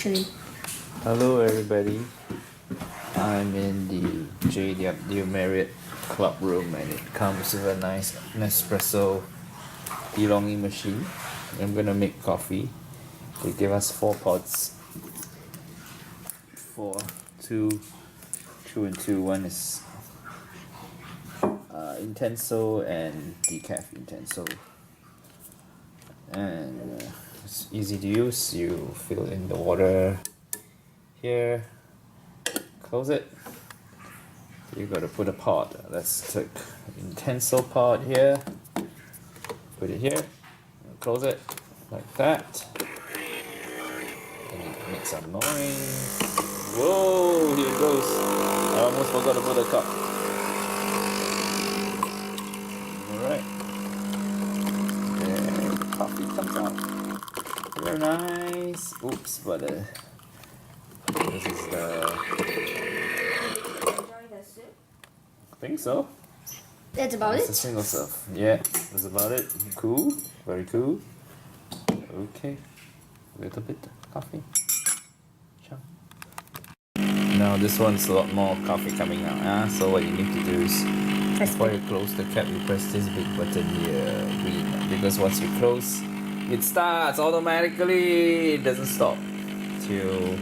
actually. Hello everybody, I'm in the JW Marriott club room and it comes with a nice Nespresso DeLonghi machine. I'm gonna make coffee. They give us 4 pods. 4, 2 and 2. One is Intenso and decaf Intenso. And it's easy to use. You fill in the water here, close it. You gotta put a pod. Let's take Intenso pod here, put it here, and close it like that. And it makes some noise. Whoa, here it goes. I almost forgot to put a cup. Alright. There the coffee comes out. Very nice. Oops, but this is the... I think so. That's about It's a it? single serve. Yeah, that's about it. Cool. Very cool. Okay. A little bit of coffee. Ciao. Now this one's a lot more coffee coming out. So what you need to do is, before you close the cap, you press this big button here, green. Because once you close, it starts automatically. It doesn't stop till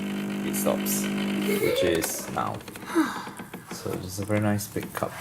it stops, which is now. So this is a very nice big cup.